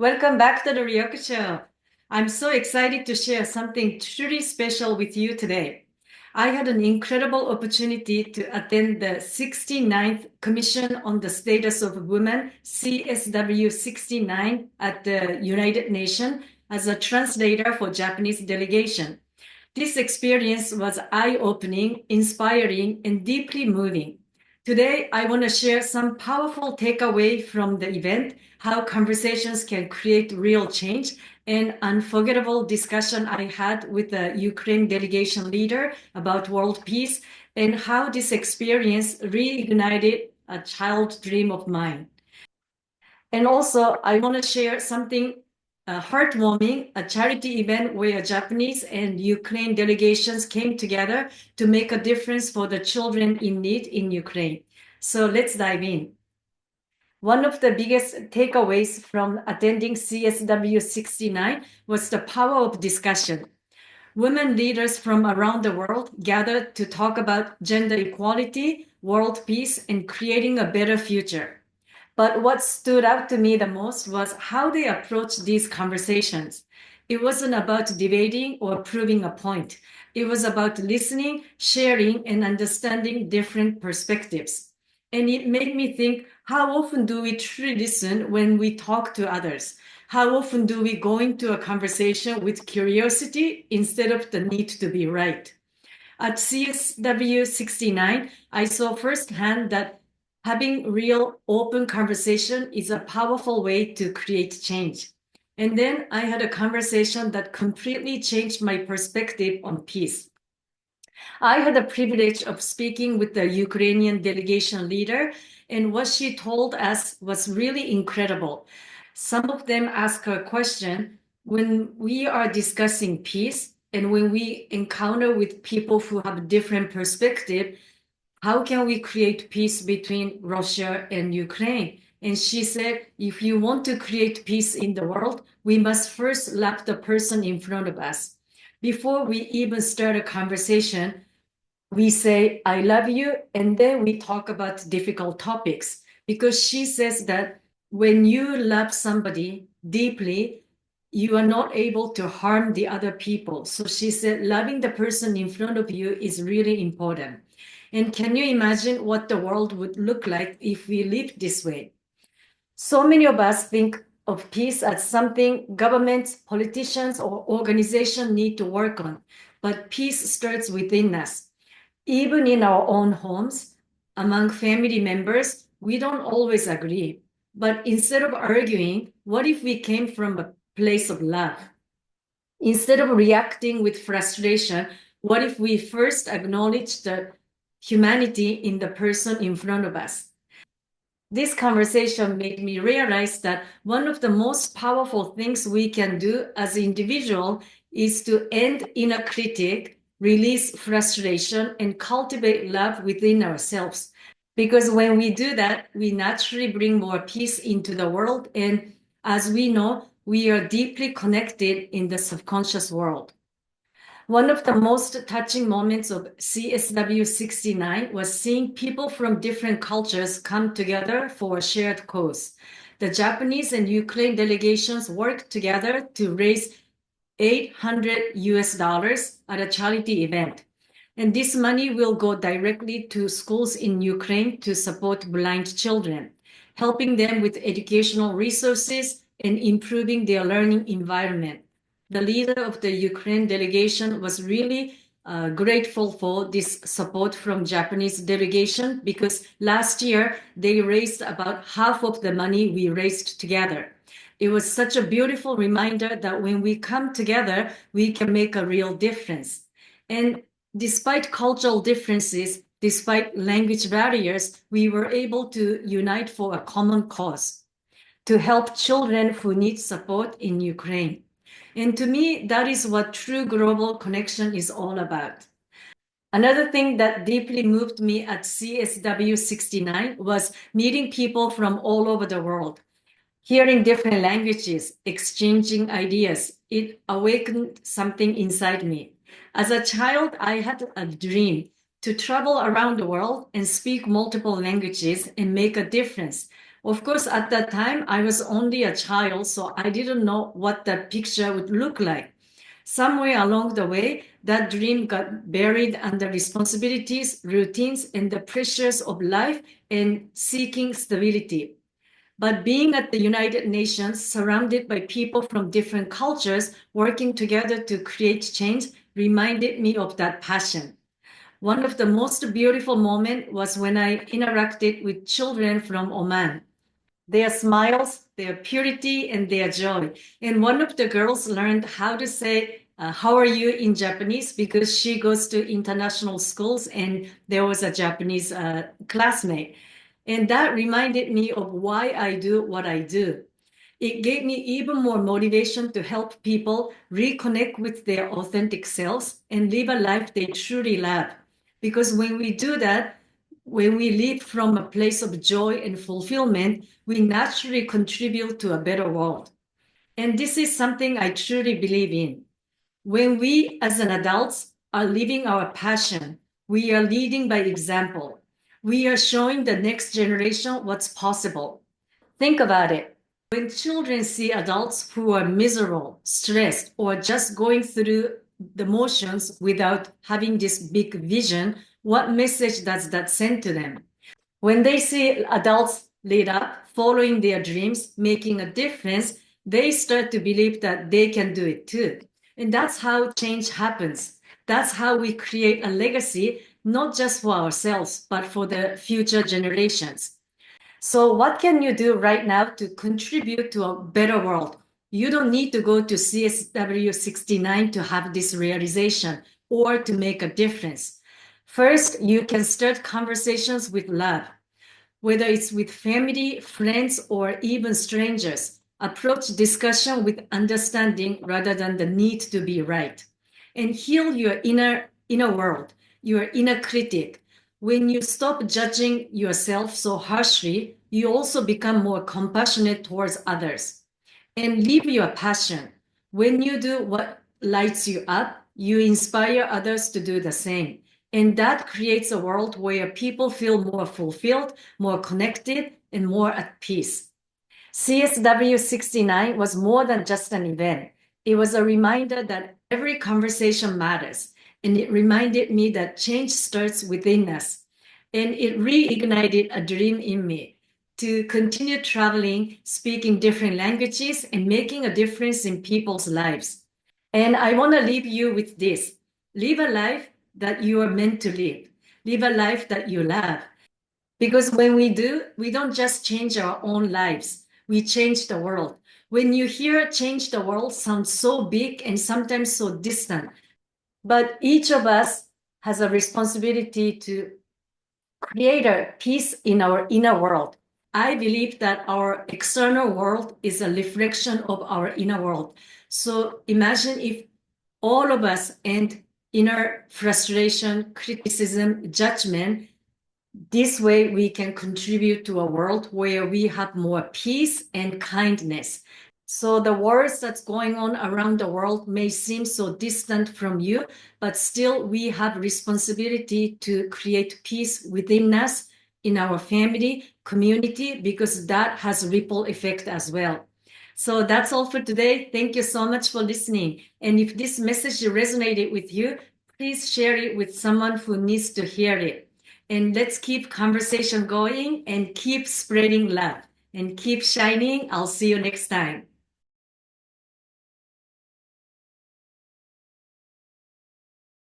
Welcome back to the Ryoko Show. I'm so excited to share something truly special with you today. I had an incredible opportunity to attend the 69th Commission on the Status of Women, CSW 69, at the United Nations as a translator for Japanese delegation. This experience was eye-opening, inspiring, and deeply moving. Today, I want to share some powerful takeaway from the event, how conversations can create real change, and unforgettable discussion I had with the Ukraine delegation leader about world peace, and how this experience reignited a child dream of mine. And also, I want to share something heartwarming, a charity event where Japanese and Ukraine delegations came together to make a difference for the children in need in Ukraine. So let's dive in. One of the biggest takeaways from attending CSW 69 was the power of discussion. Women leaders from around the world gathered to talk about gender equality, world peace, and creating a better future. But what stood out to me the most was how they approached these conversations. It wasn't about debating or proving a point. It was about listening, sharing, and understanding different perspectives. And it made me think, how often do we truly listen when we talk to others? How often do we go into a conversation with curiosity instead of the need to be right? At CSW 69, I saw firsthand that having real open conversation is a powerful way to create change. And then I had a conversation that completely changed my perspective on peace. I had the privilege of speaking with the Ukrainian delegation leader, and what she told us was really incredible. Some of them asked her a question: when we are discussing peace and when we encounter with people who have different perspective, how can we create peace between Russia and Ukraine? And she said, if you want to create peace in the world, we must first love the person in front of us. Before we even start a conversation, we say, I love you, and then we talk about difficult topics. Because she says that when you love somebody deeply, you are not able to harm the other people. So she said, loving the person in front of you is really important. And can you imagine what the world would look like if we lived this way? So many of us think of peace as something governments, politicians, or organizations need to work on. But peace starts within us. Even in our own homes, among family members, we don't always agree. But instead of arguing, what if we came from a place of love? Instead of reacting with frustration, what if we first acknowledge the humanity in the person in front of us? This conversation made me realize that one of the most powerful things we can do as an individual is to end inner critic, release frustration, and cultivate love within ourselves. Because when we do that, we naturally bring more peace into the world. And as we know, we are deeply connected in the subconscious world. One of the most touching moments of CSW 69 was seeing people from different cultures come together for a shared cause. The Japanese and Ukraine delegations worked together to raise $800 at a charity event. And this money will go directly to schools in Ukraine to support blind children, helping them with educational resources and improving their learning environment. The leader of the Ukraine delegation was really grateful for this support from Japanese delegation because last year they raised about half of the money we raised together. It was such a beautiful reminder that when we come together, we can make a real difference. And despite cultural differences, despite language barriers, we were able to unite for a common cause to help children who need support in Ukraine. And to me, that is what true global connection is all about. Another thing that deeply moved me at CSW 69 was meeting people from all over the world. Hearing different languages, exchanging ideas, it awakened something inside me. As a child, I had a dream to travel around the world and speak multiple languages and make a difference. Of course, at that time, I was only a child, so I didn't know what that picture would look like. Somewhere along the way, that dream got buried under responsibilities, routines, and the pressures of life and seeking stability. But being at the United Nations, surrounded by people from different cultures working together to create change, reminded me of that passion. One of the most beautiful moments was when I interacted with children from Oman. Their smiles, their purity, and their joy. And one of the girls learned how to say, how are you in Japanese, because she goes to international schools and there was a Japanese classmate. And that reminded me of why I do what I do. It gave me even more motivation to help people reconnect with their authentic selves and live a life they truly love. Because when we do that, when we live from a place of joy and fulfillment, we naturally contribute to a better world. And this is something I truly believe in. When we as an adults are living our passion, we are leading by example. We are showing the next generation what's possible. Think about it. When children see adults who are miserable, stressed, or just going through the motions without having this big vision, what message does that send to them? When they see adults lead up, following their dreams, making a difference, they start to believe that they can do it too. And that's how change happens. That's how we create a legacy, not just for ourselves, but for the future generations. So what can you do right now to contribute to a better world? You don't need to go to CSW 69 to have this realization or to make a difference. First, you can start conversations with love. Whether it's with family, friends, or even strangers, approach discussion with understanding rather than the need to be right. And heal your inner world, your inner critic. When you stop judging yourself so harshly, you also become more compassionate towards others. And live your passion. When you do what lights you up, you inspire others to do the same. And that creates a world where people feel more fulfilled, more connected, and more at peace. CSW 69 was more than just an event. It was a reminder that every conversation matters. And it reminded me that change starts within us. And it reignited a dream in me to continue traveling, speaking different languages, and making a difference in people's lives. And I want to leave you with this. Live a life that you are meant to live. Live a life that you love. Because when we do, we don't just change our own lives, we change the world. When you hear change the world sounds so big and sometimes so distant, but each of us has a responsibility to create a peace in our inner world. I believe that our external world is a reflection of our inner world. So imagine if all of us end inner frustration, criticism, judgment. This way we can contribute to a world where we have more peace and kindness. So the wars that's going on around the world may seem so distant from you, but still we have responsibility to create peace within us, in our family, community, because that has ripple effect as well. So that's all for today. Thank you so much for listening. And if this message resonated with you, please share it with someone who needs to hear it. And let's keep conversation going and keep spreading love and keep shining. I'll see you next time.